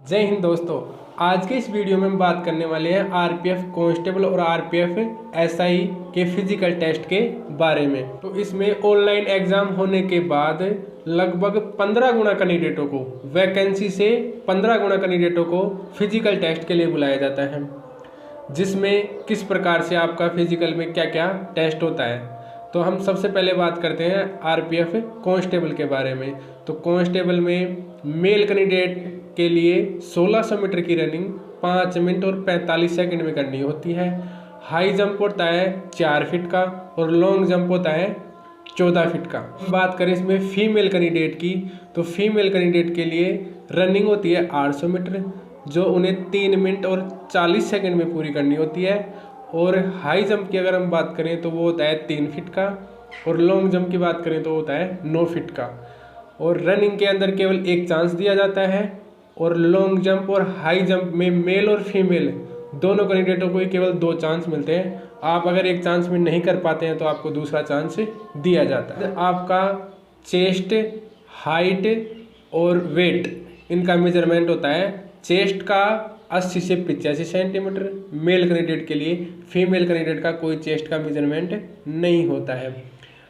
जय हिंद दोस्तों। आज के इस वीडियो में हम बात करने वाले हैं आरपीएफ कांस्टेबल और आरपीएफ एसआई के फिजिकल टेस्ट के बारे में। तो इसमें ऑनलाइन एग्जाम होने के बाद लगभग 15 गुना कैंडिडेटों को, वैकेंसी से 15 गुना कैंडिडेटों को फिजिकल टेस्ट के लिए बुलाया जाता है, जिसमें किस प्रकार से आपका फिजिकल में क्या क्या टेस्ट होता है। तो हम सबसे पहले बात करते हैं आरपीएफ कांस्टेबल के बारे में। तो कांस्टेबल में मेल कैंडिडेट के लिए 1600 मीटर की रनिंग 5 मिनट और 45 सेकंड में करनी होती है। हाई जंप होता है 4 फीट का और लॉन्ग जंप होता है 14 फीट का। बात करें इसमें फीमेल कैंडिडेट की, तो फीमेल कैंडिडेट के लिए रनिंग होती है 800 मीटर, जो उन्हें 3 मिनट और 40 सेकंड में पूरी करनी होती है। और हाई जंप की अगर हम बात करें तो वो होता है 3 फीट का, और लॉन्ग जंप की बात करें तो होता है 9 फीट का। और रनिंग के अंदर केवल एक चांस दिया जाता है, और लॉन्ग जंप और हाई जंप में मेल और फीमेल दोनों कैंडिडेटों को ही केवल 2 चांस मिलते हैं। आप अगर एक चांस में नहीं कर पाते हैं तो आपको दूसरा चांस दिया जाता है। आपका चेस्ट, हाइट और वेट, इनका मेजरमेंट होता है। चेस्ट का 80 से 85 सेंटीमीटर मेल कैंडिडेट के लिए, फीमेल कैंडिडेट का कोई चेस्ट का मेजरमेंट नहीं होता है।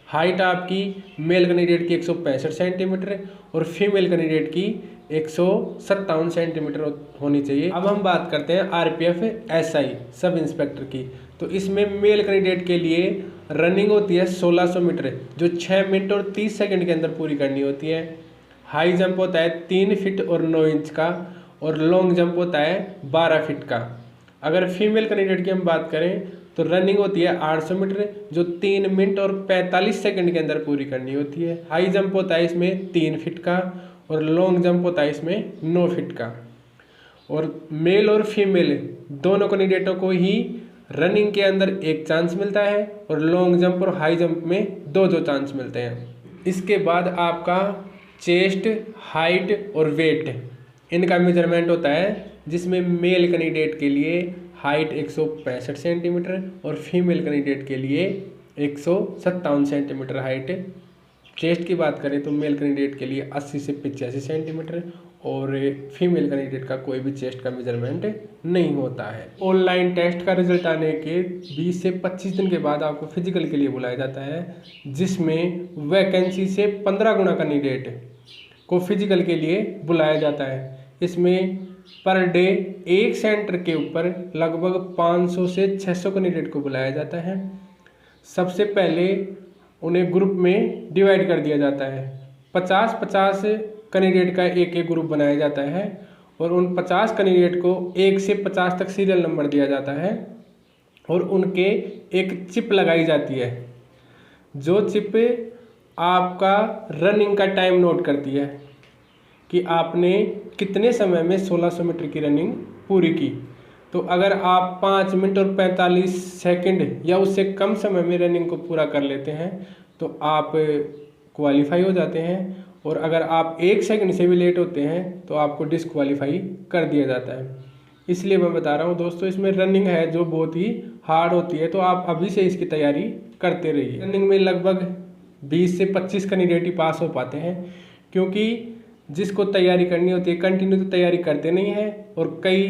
हाइट आपकी मेल कैंडिडेट की 165 सेंटीमीटर और फीमेल कैंडिडेट की 157 सेंटीमीटर होनी चाहिए। अब हम बात करते हैं आरपीएफ एसआई सब इंस्पेक्टर की। तो इसमें मेल कैंडिडेट के लिए रनिंग होती है 1600 मीटर, जो 6 मिनट और 30 सेकंड के अंदर पूरी करनी होती है। हाई जंप होता है 3 फीट और 9 इंच का, और लॉन्ग जंप होता है 12 फीट का। अगर फीमेल कैंडिडेट की हम बात करें तो रनिंग होती है 800 मीटर, जो 3 मिनट और 45 सेकंड के अंदर पूरी करनी होती है। हाई जंप होता है इसमें 3 फीट का, और लॉन्ग जंप होता है इसमें 9 फीट का। और मेल और फीमेल दोनों कैंडिडेटों को ही रनिंग के अंदर एक चांस मिलता है, और लॉन्ग जंप और हाई जंप में 2 चांस मिलते हैं। इसके बाद आपका चेस्ट, हाइट और वेट, इनका मेजरमेंट होता है, जिसमें मेल कैंडिडेट के लिए हाइट 165 सेंटीमीटर और फीमेल कैंडिडेट के लिए 157 सेंटीमीटर हाइट। चेस्ट की बात करें तो मेल कैंडिडेट के लिए 80 से 85 सेंटीमीटर, और फीमेल कैंडिडेट का कोई भी चेस्ट का मेजरमेंट नहीं होता है। ऑनलाइन टेस्ट का रिजल्ट आने के 20 से 25 दिन के बाद आपको फिजिकल के लिए बुलाया जाता है, जिसमें वैकेंसी से 15 गुना कैंडिडेट को फिजिकल के लिए बुलाया जाता है। इसमें पर डे एक सेंटर के ऊपर लगभग 500 से 600 कैंडिडेट को बुलाया जाता है। सबसे पहले उन्हें ग्रुप में डिवाइड कर दिया जाता है। 50-50 कैंडिडेट का एक एक ग्रुप बनाया जाता है, और उन 50 कैंडिडेट को 1 से 50 तक सीरियल नंबर दिया जाता है, और उनके एक चिप लगाई जाती है, जो चिप आपका रनिंग का टाइम नोट करती है कि आपने कितने समय में 1600 मीटर की रनिंग पूरी की। तो अगर आप 5 मिनट और 45 सेकंड या उससे कम समय में रनिंग को पूरा कर लेते हैं तो आप क्वालिफाई हो जाते हैं, और अगर आप 1 सेकंड से भी लेट होते हैं तो आपको डिसक्वालीफाई कर दिया जाता है। इसलिए मैं बता रहा हूँ दोस्तों, इसमें रनिंग है जो बहुत ही हार्ड होती है, तो आप अभी से इसकी तैयारी करते रहिए। रनिंग में लगभग 20 से 25 कैंडिडेट ही पास हो पाते हैं, क्योंकि जिसको तैयारी करनी होती है कंटिन्यू तो तैयारी करते नहीं हैं, और कई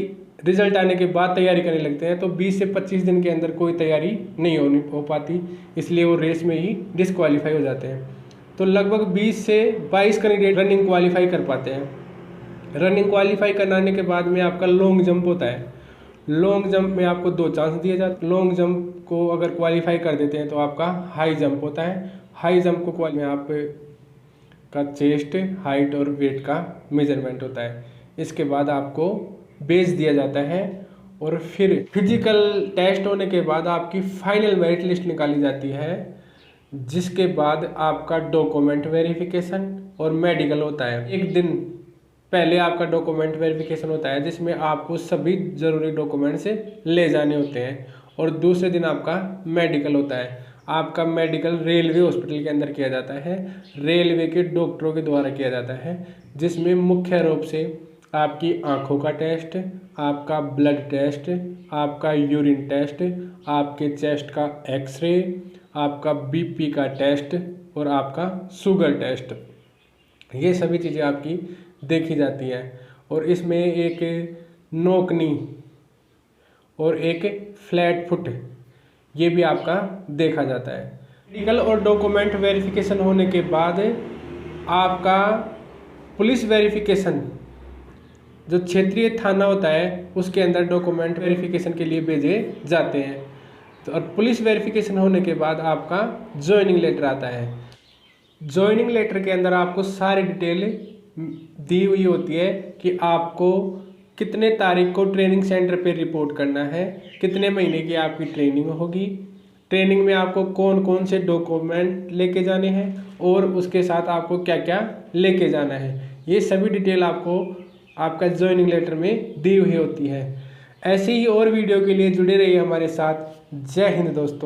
रिजल्ट आने के बाद तैयारी करने लगते हैं, तो 20 से 25 दिन के अंदर कोई तैयारी नहीं हो पाती, इसलिए वो रेस में ही डिसक्वालीफाई हो जाते हैं। तो लगभग 20 से 22 कैंडिडेट रनिंग क्वालिफाई कर पाते हैं। रनिंग क्वालिफाई कराने के बाद में आपका लॉन्ग जंप होता है। लॉन्ग जंप में आपको 2 चांस दिए जाते हैं। लॉन्ग जंप को अगर क्वालिफाई कर देते हैं तो आपका हाई जंप होता है। हाई जंप को आप का चेस्ट, हाइट और वेट का मेजरमेंट होता है। इसके बाद आपको बेच दिया जाता है, और फिर फिजिकल टेस्ट होने के बाद आपकी फाइनल मेरिट लिस्ट निकाली जाती है, जिसके बाद आपका डॉक्यूमेंट वेरिफिकेशन और मेडिकल होता है। एक दिन पहले आपका डॉक्यूमेंट वेरिफिकेशन होता है, जिसमें आपको सभी ज़रूरी डॉक्यूमेंट्स ले जाने होते हैं, और दूसरे दिन आपका मेडिकल होता है। आपका मेडिकल रेलवे हॉस्पिटल के अंदर किया जाता है, रेलवे के डॉक्टरों के द्वारा किया जाता है, जिसमें मुख्य रूप से आपकी आँखों का टेस्ट, आपका ब्लड टेस्ट, आपका यूरिन टेस्ट, आपके चेस्ट का एक्सरे, आपका बीपी का टेस्ट और आपका शुगर टेस्ट, ये सभी चीज़ें आपकी देखी जाती हैं। और इसमें एक नोकनी और एक फ्लैट फुट ये भी आपका देखा जाता है। मेडिकल और डॉक्यूमेंट वेरिफिकेशन होने के बाद आपका पुलिस वेरिफिकेशन जो क्षेत्रीय थाना होता है उसके अंदर डॉक्यूमेंट वेरिफिकेशन के लिए भेजे जाते हैं। तो और पुलिस वेरिफिकेशन होने के बाद आपका ज्वाइनिंग लेटर आता है। ज्वाइनिंग लेटर के अंदर आपको सारी डिटेल दी हुई होती है कि आपको कितने तारीख को ट्रेनिंग सेंटर पे रिपोर्ट करना है, कितने महीने की आपकी ट्रेनिंग होगी, ट्रेनिंग में आपको कौन कौन से डॉक्यूमेंट लेके जाने हैं और उसके साथ आपको क्या क्या लेके जाना है। ये सभी डिटेल आपको आपका ज्वाइनिंग लेटर में दी हुई होती है। ऐसे ही और वीडियो के लिए जुड़े रहिए हमारे साथ। जय हिंद दोस्तों।